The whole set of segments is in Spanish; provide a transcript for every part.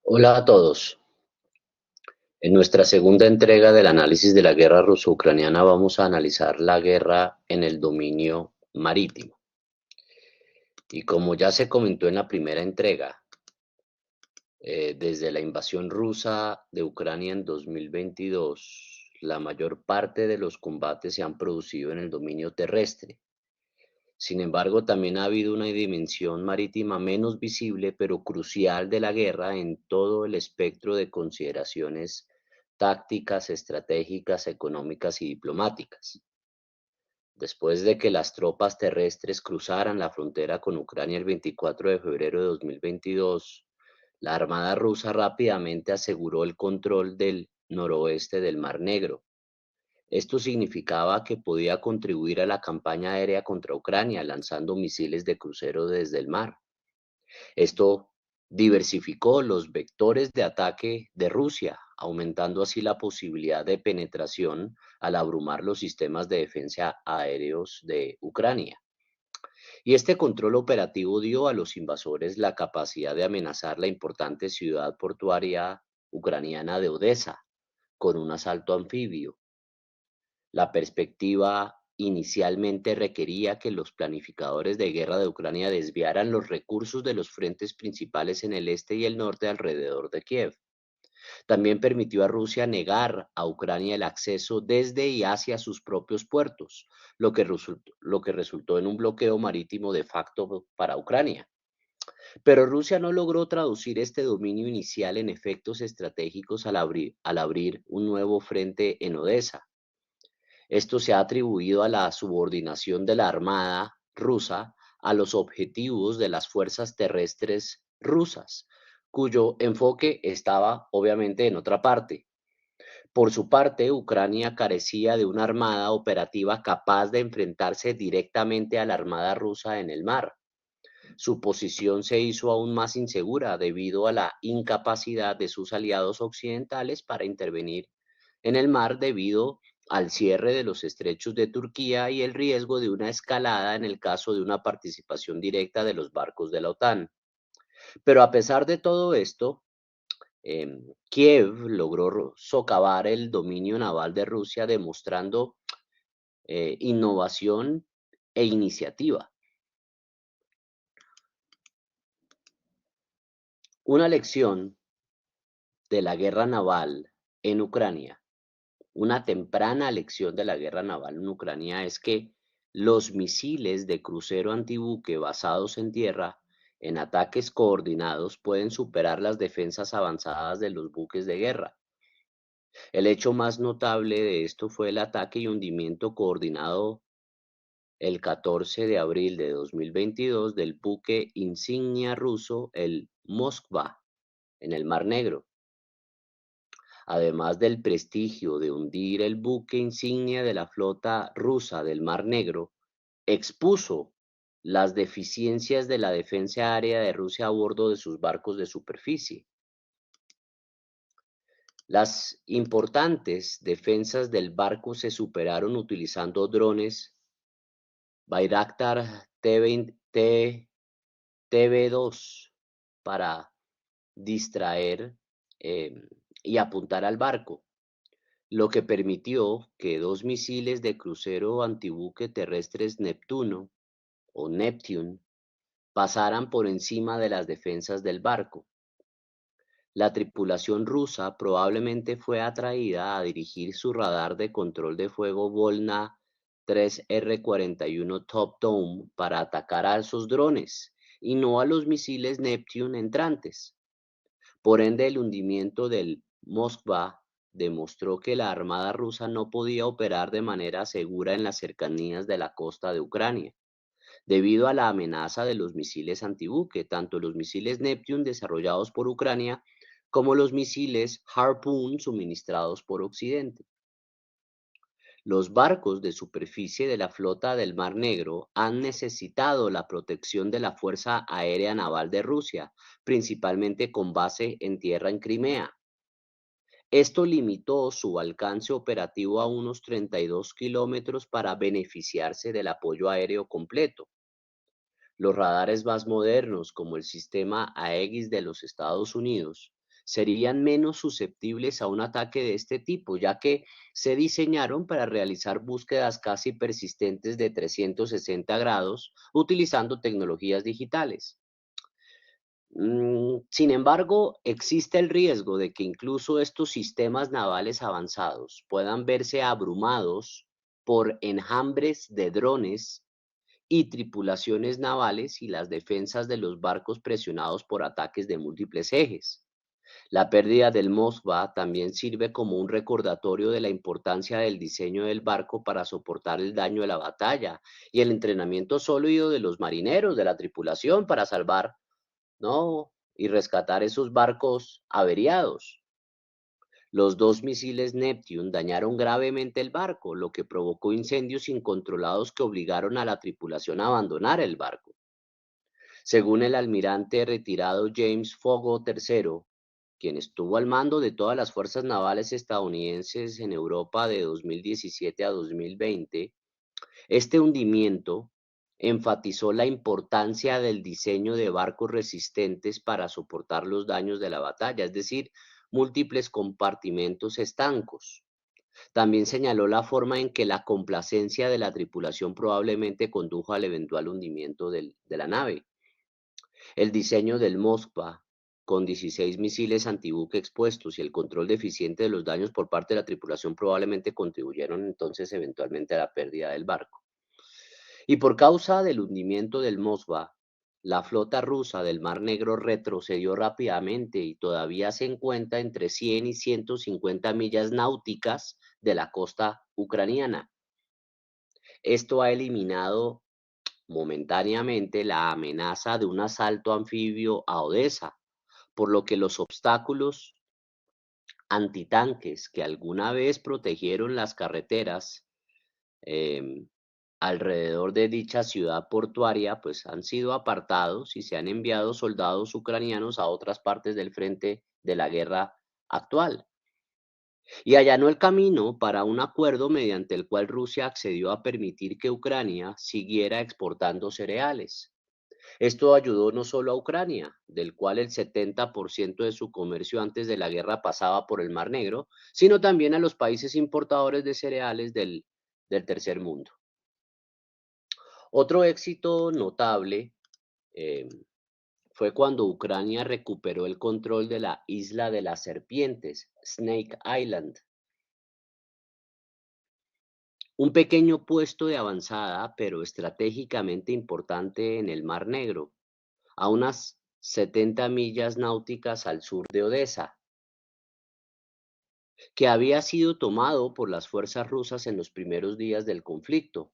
Hola a todos. En nuestra segunda entrega del análisis de la guerra ruso-ucraniana vamos a analizar la guerra en el dominio marítimo. Y como ya se comentó en la primera entrega, desde la invasión rusa de Ucrania en 2022, la mayor parte de los combates se han producido en el dominio terrestre. Sin embargo, también ha habido una dimensión marítima menos visible, pero crucial de la guerra en todo el espectro de consideraciones tácticas, estratégicas, económicas y diplomáticas. Después de que las tropas terrestres cruzaran la frontera con Ucrania el 24 de febrero de 2022, la Armada rusa rápidamente aseguró el control del noroeste del Mar Negro. Esto significaba que podía contribuir a la campaña aérea contra Ucrania, lanzando misiles de crucero desde el mar. Esto diversificó los vectores de ataque de Rusia, aumentando así la posibilidad de penetración al abrumar los sistemas de defensa aéreos de Ucrania. Y este control operativo dio a los invasores la capacidad de amenazar la importante ciudad portuaria ucraniana de Odessa con un asalto anfibio. La perspectiva inicialmente requería que los planificadores de guerra de Ucrania desviaran los recursos de los frentes principales en el este y el norte alrededor de Kiev. También permitió a Rusia negar a Ucrania el acceso desde y hacia sus propios puertos, lo que resultó en un bloqueo marítimo de facto para Ucrania. Pero Rusia no logró traducir este dominio inicial en efectos estratégicos al abrir un nuevo frente en Odessa. Esto se ha atribuido a la subordinación de la Armada rusa a los objetivos de las fuerzas terrestres rusas, cuyo enfoque estaba obviamente en otra parte. Por su parte, Ucrania carecía de una armada operativa capaz de enfrentarse directamente a la Armada rusa en el mar. Su posición se hizo aún más insegura debido a la incapacidad de sus aliados occidentales para intervenir en el mar debido al cierre de los estrechos de Turquía y el riesgo de una escalada en el caso de una participación directa de los barcos de la OTAN. Pero a pesar de todo esto, Kiev logró socavar el dominio naval de Rusia demostrando innovación e iniciativa. Una lección de la guerra naval en Ucrania, una temprana lección de la guerra naval en Ucrania es que los misiles de crucero antibuque basados en tierra en ataques coordinados pueden superar las defensas avanzadas de los buques de guerra. El hecho más notable de esto fue el ataque y hundimiento coordinado el 14 de abril de 2022 del buque insignia ruso, el Moskva, en el Mar Negro. Además del prestigio de hundir el buque insignia de la flota rusa del Mar Negro, expuso las deficiencias de la defensa aérea de Rusia a bordo de sus barcos de superficie. Las importantes defensas del barco se superaron utilizando drones Bayraktar TB2 para distraer eh, y apuntar al barco, lo que permitió que dos misiles de crucero antibuque terrestres Neptuno o Neptune pasaran por encima de las defensas del barco. La tripulación rusa probablemente fue atraída a dirigir su radar de control de fuego Volna 3R-41 Top Dome para atacar a esos drones y no a los misiles Neptune entrantes. Por ende, el hundimiento del Moskva demostró que la Armada rusa no podía operar de manera segura en las cercanías de la costa de Ucrania, debido a la amenaza de los misiles antibuque, tanto los misiles Neptune desarrollados por Ucrania como los misiles Harpoon suministrados por Occidente. Los barcos de superficie de la flota del Mar Negro han necesitado la protección de la Fuerza Aérea Naval de Rusia, principalmente con base en tierra en Crimea. Esto limitó su alcance operativo a unos 32 kilómetros para beneficiarse del apoyo aéreo completo. Los radares más modernos, como el sistema Aegis de los Estados Unidos, serían menos susceptibles a un ataque de este tipo, ya que se diseñaron para realizar búsquedas casi persistentes de 360 grados utilizando tecnologías digitales. Sin embargo, existe el riesgo de que incluso estos sistemas navales avanzados puedan verse abrumados por enjambres de drones y tripulaciones navales y las defensas de los barcos presionados por ataques de múltiples ejes. La pérdida del Moskva también sirve como un recordatorio de la importancia del diseño del barco para soportar el daño de la batalla y el entrenamiento sólido de los marineros de la tripulación para salvar, ¿no? Y rescatar esos barcos averiados. Los dos misiles Neptune dañaron gravemente el barco, lo que provocó incendios incontrolados que obligaron a la tripulación a abandonar el barco. Según el almirante retirado James Fogo III, quien estuvo al mando de todas las fuerzas navales estadounidenses en Europa de 2017 a 2020, este hundimiento enfatizó la importancia del diseño de barcos resistentes para soportar los daños de la batalla, es decir, múltiples compartimentos estancos. También señaló la forma en que la complacencia de la tripulación probablemente condujo al eventual hundimiento de la nave. El diseño del Moskva, con 16 misiles antibuque expuestos y el control deficiente de los daños por parte de la tripulación probablemente contribuyeron entonces eventualmente a la pérdida del barco. Y por causa del hundimiento del Moskva, la flota rusa del Mar Negro retrocedió rápidamente y todavía se encuentra entre 100 y 150 millas náuticas de la costa ucraniana. Esto ha eliminado momentáneamente la amenaza de un asalto anfibio a Odessa, por lo que los obstáculos antitanques que alguna vez protegieron las carreteras em, alrededor de dicha ciudad portuaria, pues han sido apartados y se han enviado soldados ucranianos a otras partes del frente de la guerra actual. Y allanó el camino para un acuerdo mediante el cual Rusia accedió a permitir que Ucrania siguiera exportando cereales. Esto ayudó no solo a Ucrania, del cual el 70% de su comercio antes de la guerra pasaba por el Mar Negro, sino también a los países importadores de cereales del tercer mundo. Otro éxito notable eh, fue cuando Ucrania recuperó el control de la isla de las serpientes, Snake Island, un pequeño puesto de avanzada pero estratégicamente importante en el Mar Negro, a unas 70 millas náuticas al sur de Odessa, que había sido tomado por las fuerzas rusas en los primeros días del conflicto.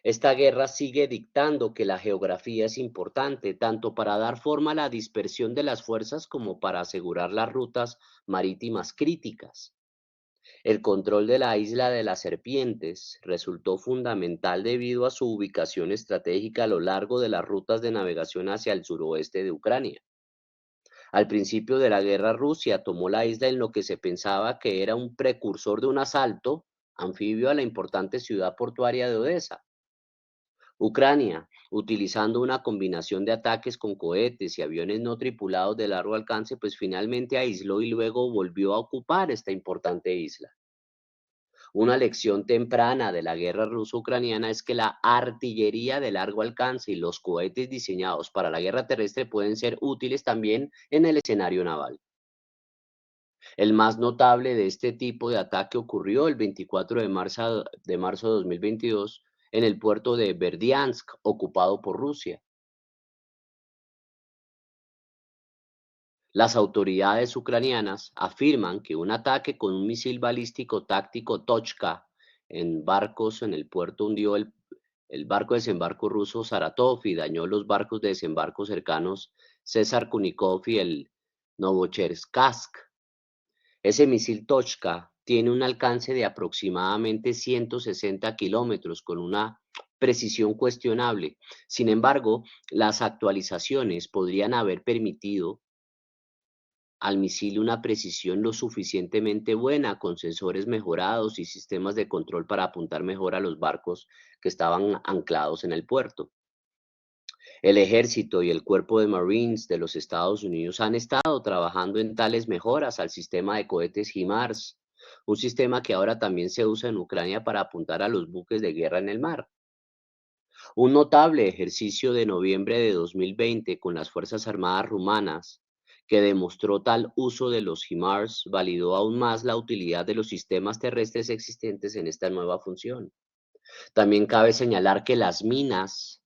Esta guerra sigue dictando que la geografía es importante, tanto para dar forma a la dispersión de las fuerzas como para asegurar las rutas marítimas críticas. El control de la isla de las serpientes resultó fundamental debido a su ubicación estratégica a lo largo de las rutas de navegación hacia el suroeste de Ucrania. Al principio de la guerra, Rusia tomó la isla en lo que se pensaba que era un precursor de un asalto anfibio a la importante ciudad portuaria de Odessa. Ucrania, utilizando una combinación de ataques con cohetes y aviones no tripulados de largo alcance, pues finalmente aisló y luego volvió a ocupar esta importante isla. Una lección temprana de la guerra ruso-ucraniana es que la artillería de largo alcance y los cohetes diseñados para la guerra terrestre pueden ser útiles también en el escenario naval. El más notable de este tipo de ataque ocurrió el 24 de marzo de 2022 en el puerto de Berdiansk, ocupado por Rusia. Las autoridades ucranianas afirman que un ataque con un misil balístico táctico Tochka en barcos en el puerto hundió el barco de desembarco ruso Saratov y dañó los barcos de desembarco cercanos César Kunikov y el Novocherkassk. Ese misil Tochka tiene un alcance de aproximadamente 160 kilómetros con una precisión cuestionable. Sin embargo, las actualizaciones podrían haber permitido al misil una precisión lo suficientemente buena, con sensores mejorados y sistemas de control para apuntar mejor a los barcos que estaban anclados en el puerto. El ejército y el cuerpo de Marines de los Estados Unidos han estado trabajando en tales mejoras al sistema de cohetes HIMARS, un sistema que ahora también se usa en Ucrania para apuntar a los buques de guerra en el mar. Un notable ejercicio de noviembre de 2020 con las Fuerzas Armadas rumanas, que demostró tal uso de los HIMARS, validó aún más la utilidad de los sistemas terrestres existentes en esta nueva función. También cabe señalar que las minas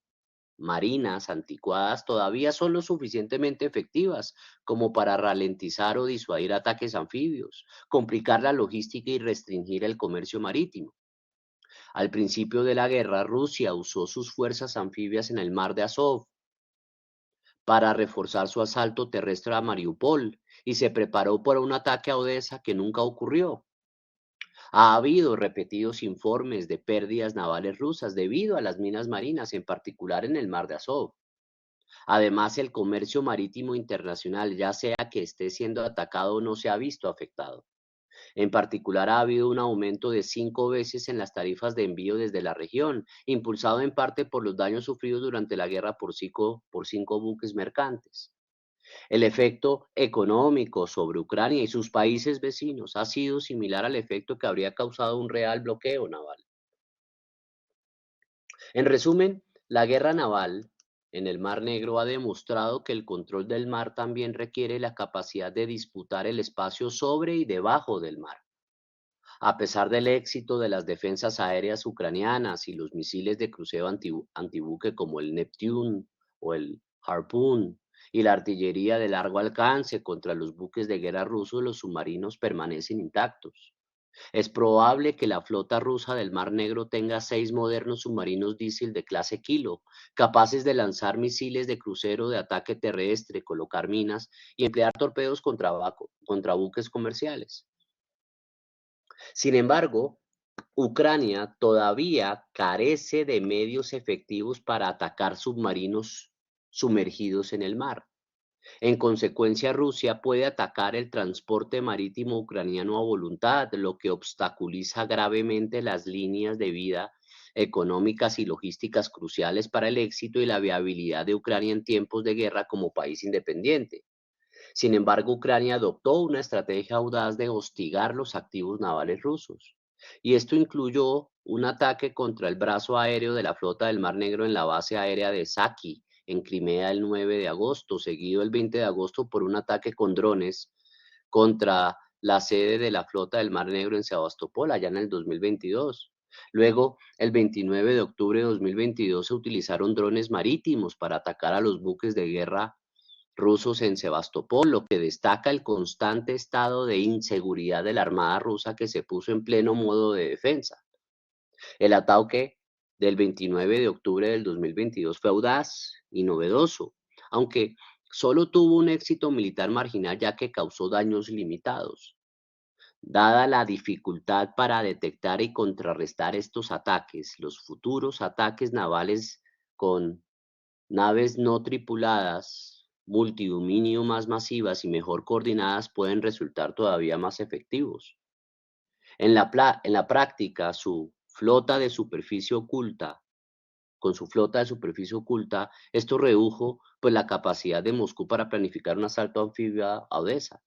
marinas anticuadas todavía son lo suficientemente efectivas como para ralentizar o disuadir ataques anfibios, complicar la logística y restringir el comercio marítimo. Al principio de la guerra, Rusia usó sus fuerzas anfibias en el mar de Azov para reforzar su asalto terrestre a Mariupol y se preparó para un ataque a Odessa que nunca ocurrió. Ha habido repetidos informes de pérdidas navales rusas debido a las minas marinas, en particular en el mar de Azov. Además, el comercio marítimo internacional, ya sea que esté siendo atacado o no, se ha visto afectado. En particular, ha habido un aumento de 5 veces en las tarifas de envío desde la región, impulsado en parte por los daños sufridos durante la guerra por cinco buques mercantes. El efecto económico sobre Ucrania y sus países vecinos ha sido similar al efecto que habría causado un real bloqueo naval. En resumen, la guerra naval en el Mar Negro ha demostrado que el control del mar también requiere la capacidad de disputar el espacio sobre y debajo del mar. A pesar del éxito de las defensas aéreas ucranianas y los misiles de crucero antibuque como el Neptune o el Harpoon y la artillería de largo alcance contra los buques de guerra rusos, los submarinos permanecen intactos. Es probable que la flota rusa del Mar Negro tenga 6 modernos submarinos diésel de clase Kilo, capaces de lanzar misiles de crucero de ataque terrestre, colocar minas y emplear torpedos contra buques comerciales. Sin embargo, Ucrania todavía carece de medios efectivos para atacar submarinos sumergidos en el mar. En consecuencia, Rusia puede atacar el transporte marítimo ucraniano a voluntad, lo que obstaculiza gravemente las líneas de vida económicas y logísticas cruciales para el éxito y la viabilidad de Ucrania en tiempos de guerra como país independiente. Sin embargo, Ucrania adoptó una estrategia audaz de hostigar los activos navales rusos, y esto incluyó un ataque contra el brazo aéreo de la flota del Mar Negro en la base aérea de Saki, en Crimea, el 9 de agosto, seguido el 20 de agosto por un ataque con drones contra la sede de la flota del Mar Negro en Sebastopol, allá en el 2022. Luego, el 29 de octubre de 2022, se utilizaron drones marítimos para atacar a los buques de guerra rusos en Sebastopol, lo que destaca el constante estado de inseguridad de la Armada rusa, que se puso en pleno modo de defensa. El ataque del 29 de octubre del 2022 fue audaz y novedoso, aunque solo tuvo un éxito militar marginal, ya que causó daños limitados. Dada la dificultad para detectar y contrarrestar estos ataques, los futuros ataques navales con naves no tripuladas, multidominio más masivas y mejor coordinadas pueden resultar todavía más efectivos. En la práctica, con su flota de superficie oculta, esto redujo pues, la capacidad de Moscú para planificar un asalto anfibio a Odessa.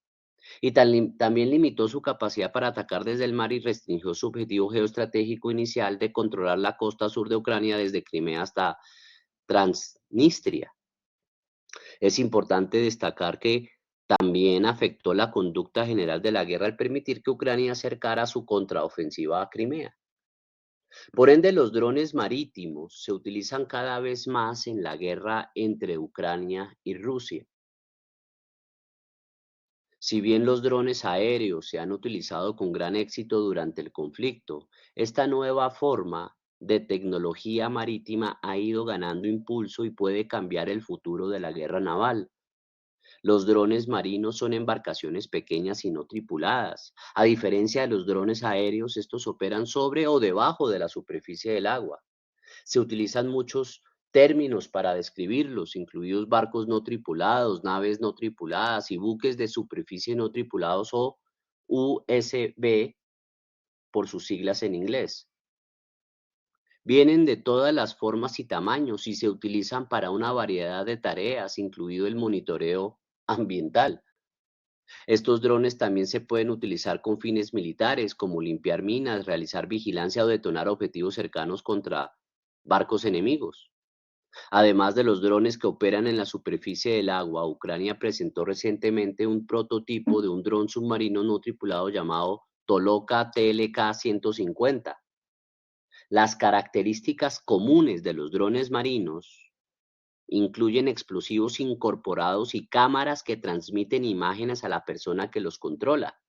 Y también limitó su capacidad para atacar desde el mar y restringió su objetivo geoestratégico inicial de controlar la costa sur de Ucrania desde Crimea hasta Transnistria. Es importante destacar que también afectó la conducta general de la guerra al permitir que Ucrania acercara su contraofensiva a Crimea. Por ende, los drones marítimos se utilizan cada vez más en la guerra entre Ucrania y Rusia. Si bien los drones aéreos se han utilizado con gran éxito durante el conflicto, esta nueva forma de tecnología marítima ha ido ganando impulso y puede cambiar el futuro de la guerra naval. Los drones marinos son embarcaciones pequeñas y no tripuladas. A diferencia de los drones aéreos, estos operan sobre o debajo de la superficie del agua. Se utilizan muchos términos para describirlos, incluidos barcos no tripulados, naves no tripuladas y buques de superficie no tripulados, o USB por sus siglas en inglés. Vienen de todas las formas y tamaños y se utilizan para una variedad de tareas, incluido el monitoreo ambiental. Estos drones también se pueden utilizar con fines militares, como limpiar minas, realizar vigilancia o detonar objetivos cercanos contra barcos enemigos. Además de los drones que operan en la superficie del agua, Ucrania presentó recientemente un prototipo de un dron submarino no tripulado llamado Toloka TLK-150. Las características comunes de los drones marinos incluyen explosivos incorporados y cámaras que transmiten imágenes a la persona que los controla,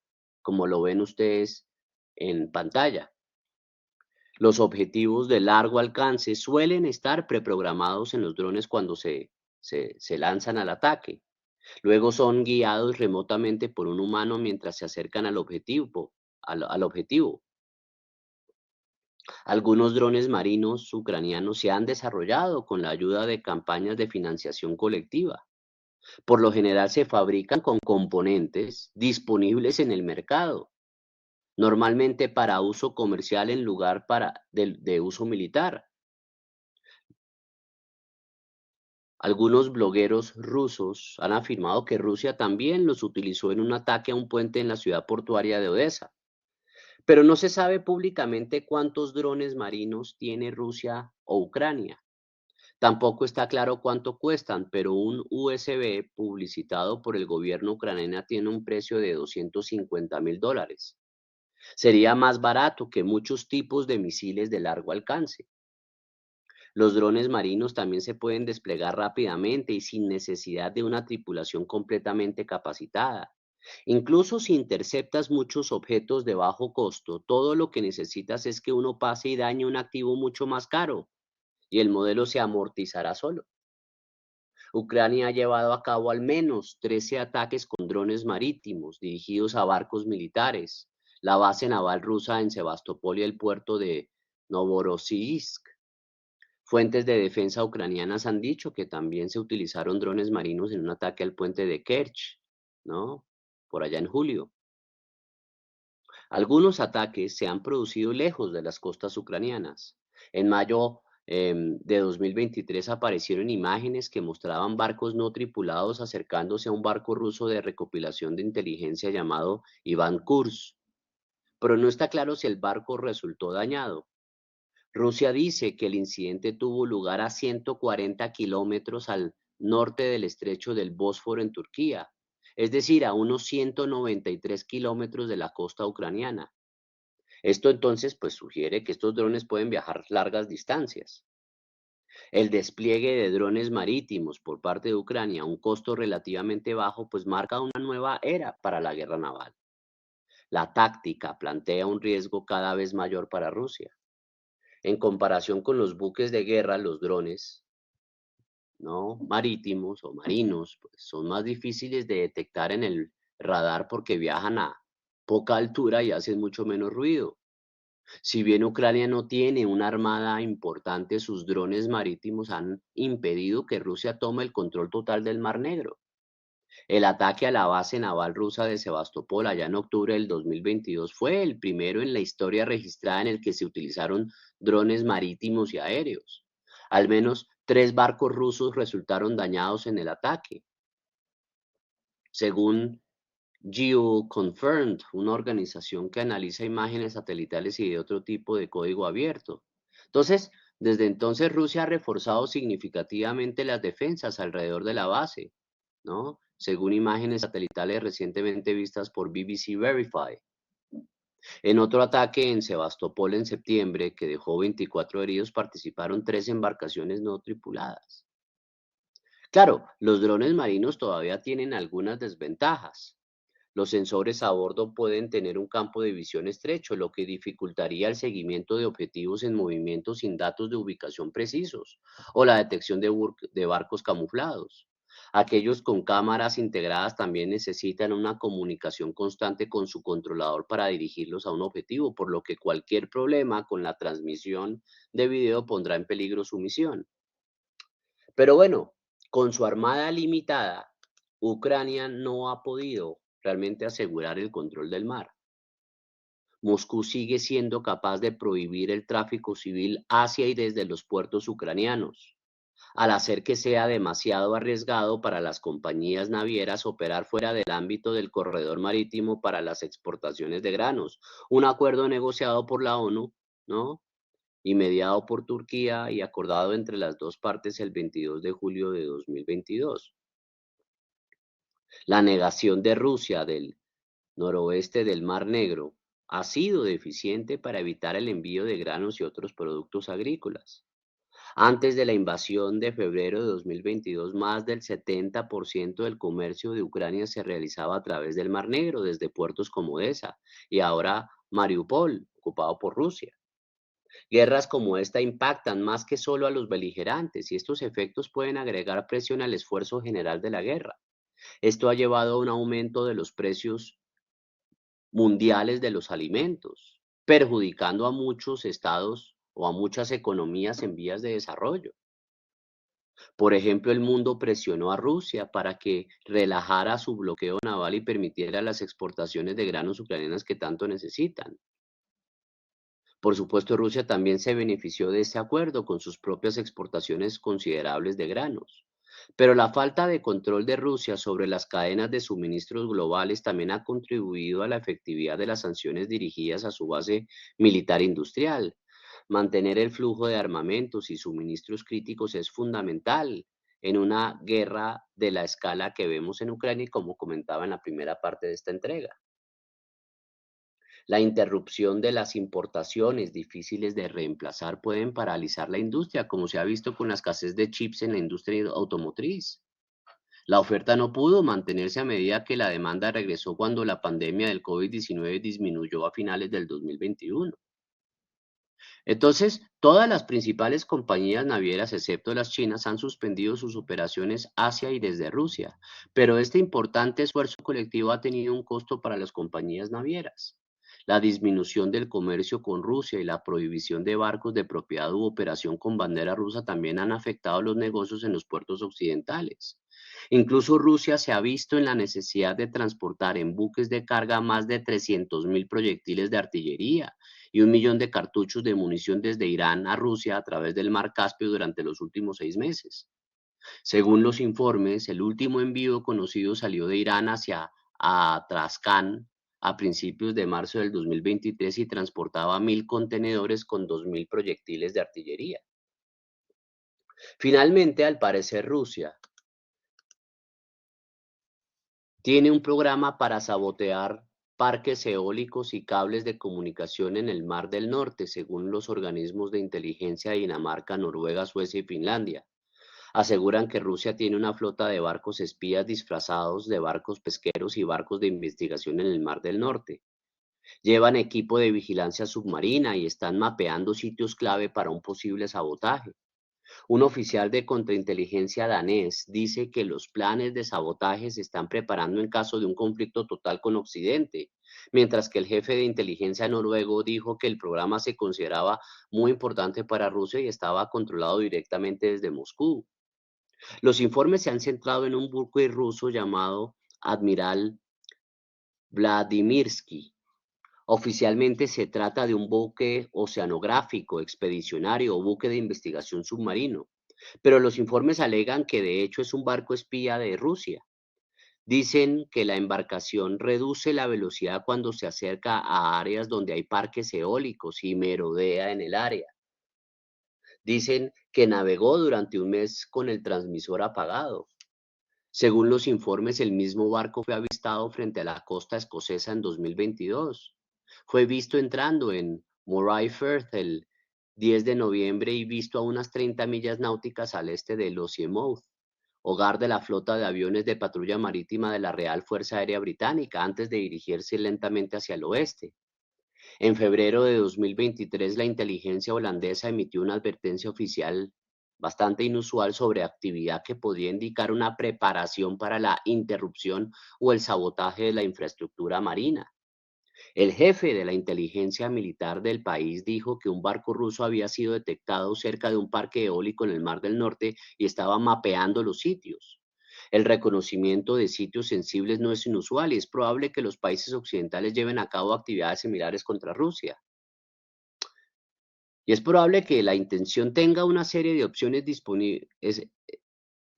como lo ven ustedes en pantalla. Los objetivos de largo alcance suelen estar preprogramados en los drones cuando se lanzan al ataque. Luego son guiados remotamente por un humano mientras se acercan al objetivo. Algunos drones marinos ucranianos se han desarrollado con la ayuda de campañas de financiación colectiva. Por lo general se fabrican con componentes disponibles en el mercado, normalmente para uso comercial en lugar de uso militar. Algunos blogueros rusos han afirmado que Rusia también los utilizó en un ataque a un puente en la ciudad portuaria de Odessa, pero no se sabe públicamente cuántos drones marinos tiene Rusia o Ucrania. Tampoco está claro cuánto cuestan, pero un USB publicitado por el gobierno ucraniano tiene un precio de $250.000. Sería más barato que muchos tipos de misiles de largo alcance. Los drones marinos también se pueden desplegar rápidamente y sin necesidad de una tripulación completamente capacitada. Incluso si interceptas muchos objetos de bajo costo, todo lo que necesitas es que uno pase y dañe un activo mucho más caro, y el modelo se amortizará solo. Ucrania ha llevado a cabo al menos 13 ataques con drones marítimos dirigidos a barcos militares, la base naval rusa en Sebastopol y el puerto de Novorossiysk. Fuentes de defensa ucranianas han dicho que también se utilizaron drones marinos en un ataque al puente de Kerch, ¿no? Por allá en julio. Algunos ataques se han producido lejos de las costas ucranianas. En mayo de 2023 aparecieron imágenes que mostraban barcos no tripulados acercándose a un barco ruso de recopilación de inteligencia llamado Iván Kurs, pero no está claro si el barco resultó dañado. Rusia dice que el incidente tuvo lugar a 140 kilómetros al norte del estrecho del Bósforo en Turquía, es decir, a unos 193 kilómetros de la costa ucraniana. Esto entonces pues sugiere que estos drones pueden viajar largas distancias. El despliegue de drones marítimos por parte de Ucrania a un costo relativamente bajo pues marca una nueva era para la guerra naval. La táctica plantea un riesgo cada vez mayor para Rusia. En comparación con los buques de guerra, los drones, ¿no? Marítimos o marinos pues, son más difíciles de detectar en el radar porque viajan a poca altura y hacen mucho menos ruido. Si bien Ucrania no tiene una armada importante, sus drones marítimos han impedido que Rusia tome el control total del Mar Negro. El ataque a la base naval rusa de Sebastopol allá en octubre del 2022 fue el primero en la historia registrada en el que se utilizaron drones marítimos y aéreos. Al menos 3 barcos rusos resultaron dañados en el ataque, según GeoConfirmed, una organización que analiza imágenes satelitales y de otro tipo de código abierto. Entonces, desde entonces Rusia ha reforzado significativamente las defensas alrededor de la base, ¿no? Según imágenes satelitales recientemente vistas por BBC Verify. En otro ataque en Sebastopol en septiembre, que dejó 24 heridos, participaron 3 embarcaciones no tripuladas. Claro, los drones marinos todavía tienen algunas desventajas. Los sensores a bordo pueden tener un campo de visión estrecho, lo que dificultaría el seguimiento de objetivos en movimiento sin datos de ubicación precisos o la detección de barcos camuflados. Aquellos con cámaras integradas también necesitan una comunicación constante con su controlador para dirigirlos a un objetivo, por lo que cualquier problema con la transmisión de video pondrá en peligro su misión. Pero bueno, con su armada limitada, Ucrania no ha podido realmente asegurar el control del mar. Moscú sigue siendo capaz de prohibir el tráfico civil hacia y desde los puertos ucranianos, al hacer que sea demasiado arriesgado para las compañías navieras operar fuera del ámbito del corredor marítimo para las exportaciones de granos. Un acuerdo negociado por la ONU, ¿no? Y mediado por Turquía y acordado entre las dos partes el 22 de julio de 2022. La negación de Rusia del noroeste del Mar Negro ha sido deficiente para evitar el envío de granos y otros productos agrícolas. Antes de la invasión de febrero de 2022, más del 70% del comercio de Ucrania se realizaba a través del Mar Negro, desde puertos como Odesa y ahora Mariupol, ocupado por Rusia. Guerras como esta impactan más que solo a los beligerantes y estos efectos pueden agregar presión al esfuerzo general de la guerra. Esto ha llevado a un aumento de los precios mundiales de los alimentos, perjudicando a muchos estados o a muchas economías en vías de desarrollo. Por ejemplo, el mundo presionó a Rusia para que relajara su bloqueo naval y permitiera las exportaciones de granos ucranianas que tanto necesitan. Por supuesto, Rusia también se benefició de este acuerdo con sus propias exportaciones considerables de granos. Pero la falta de control de Rusia sobre las cadenas de suministros globales también ha contribuido a la efectividad de las sanciones dirigidas a su base militar industrial. Mantener el flujo de armamentos y suministros críticos es fundamental en una guerra de la escala que vemos en Ucrania y como comentaba en la primera parte de esta entrega. La interrupción de las importaciones difíciles de reemplazar pueden paralizar la industria, como se ha visto con la escasez de chips en la industria automotriz. La oferta no pudo mantenerse a medida que la demanda regresó cuando la pandemia del COVID-19 disminuyó a finales del 2021. Entonces, todas las principales compañías navieras, excepto las chinas, han suspendido sus operaciones hacia y desde Rusia, pero este importante esfuerzo colectivo ha tenido un costo para las compañías navieras. La disminución del comercio con Rusia y la prohibición de barcos de propiedad u operación con bandera rusa también han afectado los negocios en los puertos occidentales. Incluso Rusia se ha visto en la necesidad de transportar en buques de carga más de 300.000 proyectiles de artillería y 1 millón de cartuchos de munición desde Irán a Rusia a través del Mar Caspio durante los últimos 6 meses. Según los informes, el último envío conocido salió de Irán hacia Atrascán a principios de marzo del 2023 y transportaba 1.000 contenedores con 2.000 proyectiles de artillería. Finalmente, al parecer, Rusia tiene un programa para sabotear parques eólicos y cables de comunicación en el Mar del Norte, según los organismos de inteligencia de Dinamarca, Noruega, Suecia y Finlandia. Aseguran que Rusia tiene una flota de barcos espías disfrazados de barcos pesqueros y barcos de investigación en el Mar del Norte. Llevan equipo de vigilancia submarina y están mapeando sitios clave para un posible sabotaje. Un oficial de contrainteligencia danés dice que los planes de sabotaje se están preparando en caso de un conflicto total con Occidente, mientras que el jefe de inteligencia noruego dijo que el programa se consideraba muy importante para Rusia y estaba controlado directamente desde Moscú. Los informes se han centrado en un buque ruso llamado Admiral Vladimirsky. Oficialmente se trata de un buque oceanográfico, expedicionario o buque de investigación submarino, pero los informes alegan que de hecho es un barco espía de Rusia. Dicen que la embarcación reduce la velocidad cuando se acerca a áreas donde hay parques eólicos y merodea en el área. Dicen que navegó durante un mes con el transmisor apagado. Según los informes, el mismo barco fue avistado frente a la costa escocesa en 2022. Fue visto entrando en Moray Firth el 10 de noviembre y visto a unas 30 millas náuticas al este de Lossiemouth, hogar de la flota de aviones de patrulla marítima de la Real Fuerza Aérea Británica, antes de dirigirse lentamente hacia el oeste. En febrero de 2023, la inteligencia holandesa emitió una advertencia oficial bastante inusual sobre actividad que podría indicar una preparación para la interrupción o el sabotaje de la infraestructura marina. El jefe de la inteligencia militar del país dijo que un barco ruso había sido detectado cerca de un parque eólico en el Mar del Norte y estaba mapeando los sitios. El reconocimiento de sitios sensibles no es inusual y es probable que los países occidentales lleven a cabo actividades similares contra Rusia. Y es probable que la intención tenga una serie de opciones disponibles,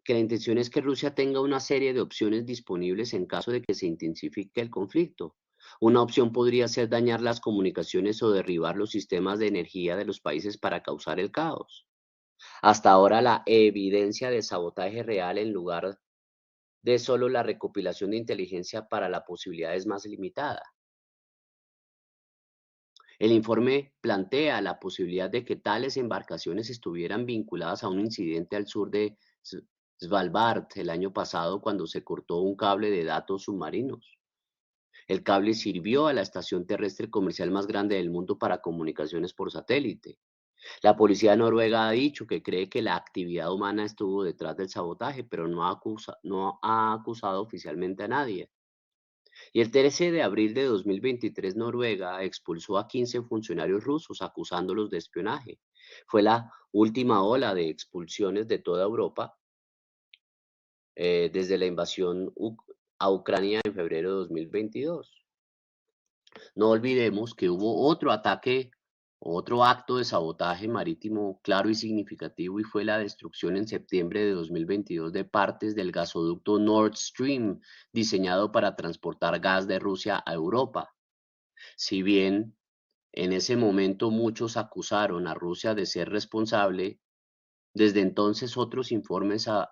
que la intención es que Rusia tenga una serie de opciones disponibles en caso de que se intensifique el conflicto. Una opción podría ser dañar las comunicaciones o derribar los sistemas de energía de los países para causar el caos. Hasta ahora la evidencia de sabotaje real en lugar de solo la recopilación de inteligencia para la posibilidad es más limitada. El informe plantea la posibilidad de que tales embarcaciones estuvieran vinculadas a un incidente al sur de Svalbard el año pasado cuando se cortó un cable de datos submarinos. El cable sirvió a la estación terrestre comercial más grande del mundo para comunicaciones por satélite. La policía noruega ha dicho que cree que la actividad humana estuvo detrás del sabotaje, pero no ha acusado oficialmente a nadie. Y el 13 de abril de 2023, Noruega expulsó a 15 funcionarios rusos acusándolos de espionaje. Fue la última ola de expulsiones de toda Europa desde la invasión a Ucrania en febrero de 2022. No olvidemos que hubo otro ataque, otro acto de sabotaje marítimo claro y significativo y fue la destrucción en septiembre de 2022 de partes del gasoducto Nord Stream, diseñado para transportar gas de Rusia a Europa. Si bien en ese momento muchos acusaron a Rusia de ser responsable, desde entonces otros informes a-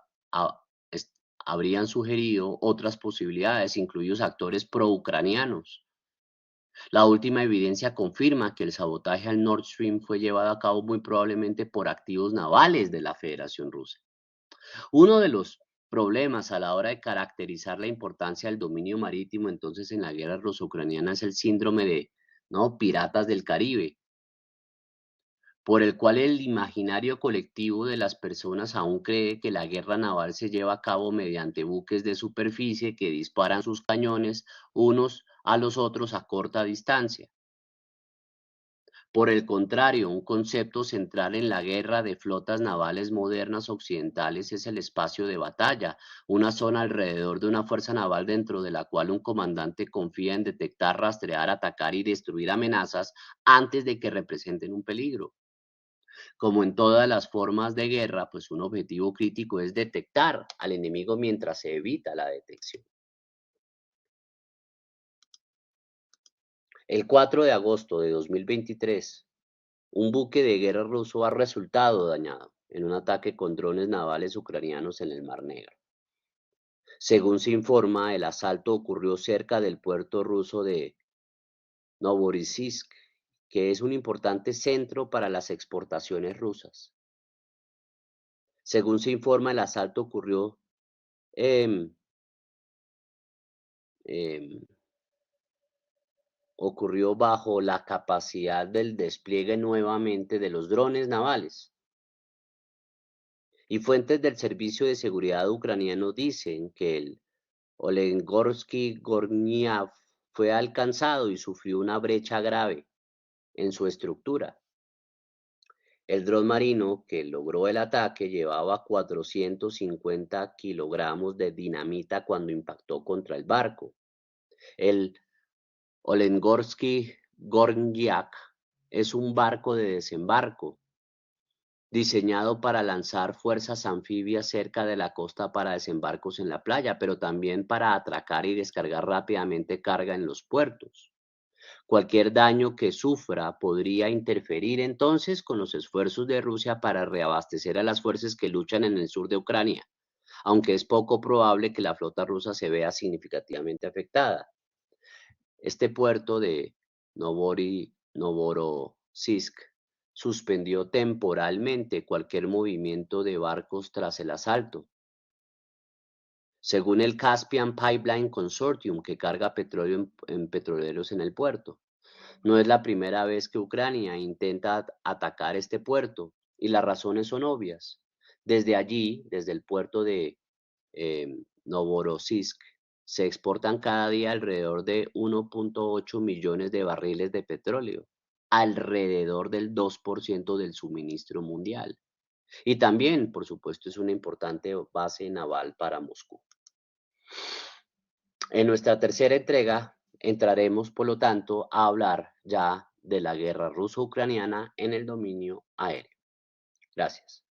habrían sugerido otras posibilidades, incluidos actores pro-ucranianos. La última evidencia confirma que el sabotaje al Nord Stream fue llevado a cabo muy probablemente por activos navales de la Federación Rusa. Uno de los problemas a la hora de caracterizar la importancia del dominio marítimo entonces en la guerra ruso-ucraniana es el síndrome de, ¿no?, piratas del Caribe, por el cual el imaginario colectivo de las personas aún cree que la guerra naval se lleva a cabo mediante buques de superficie que disparan sus cañones unos a los otros a corta distancia. Por el contrario, un concepto central en la guerra de flotas navales modernas occidentales es el espacio de batalla, una zona alrededor de una fuerza naval dentro de la cual un comandante confía en detectar, rastrear, atacar y destruir amenazas antes de que representen un peligro. Como en todas las formas de guerra, pues un objetivo crítico es detectar al enemigo mientras se evita la detección. El 4 de agosto de 2023, un buque de guerra ruso ha resultado dañado en un ataque con drones navales ucranianos en el Mar Negro. Según se informa, el asalto ocurrió cerca del puerto ruso de Novorossiysk, que es un importante centro para las exportaciones rusas. Según se informa, el asalto em, em, ocurrió bajo la capacidad del despliegue nuevamente de los drones navales. Y fuentes del Servicio de Seguridad ucraniano dicen que el Olengorsky Gorniav fue alcanzado y sufrió una brecha grave en su estructura. El dron marino que logró el ataque llevaba 450 kilogramos de dinamita cuando impactó contra el barco. El Olengorsky Gornyak es un barco de desembarco diseñado para lanzar fuerzas anfibias cerca de la costa para desembarcos en la playa, pero también para atracar y descargar rápidamente carga en los puertos. Cualquier daño que sufra podría interferir entonces con los esfuerzos de Rusia para reabastecer a las fuerzas que luchan en el sur de Ucrania, aunque es poco probable que la flota rusa se vea significativamente afectada. Este puerto de Novorossiysk suspendió temporalmente cualquier movimiento de barcos tras el asalto. Según el Caspian Pipeline Consortium, que carga petróleo en petroleros en el puerto. No es la primera vez que Ucrania intenta atacar este puerto y las razones son obvias. Desde allí, desde el puerto de Novorossiysk, se exportan cada día alrededor de 1.8 millones de barriles de petróleo, alrededor del 2% del suministro mundial. Y también, por supuesto, es una importante base naval para Moscú. En nuestra tercera entrega entraremos, por lo tanto, a hablar ya de la guerra ruso-ucraniana en el dominio aéreo. Gracias.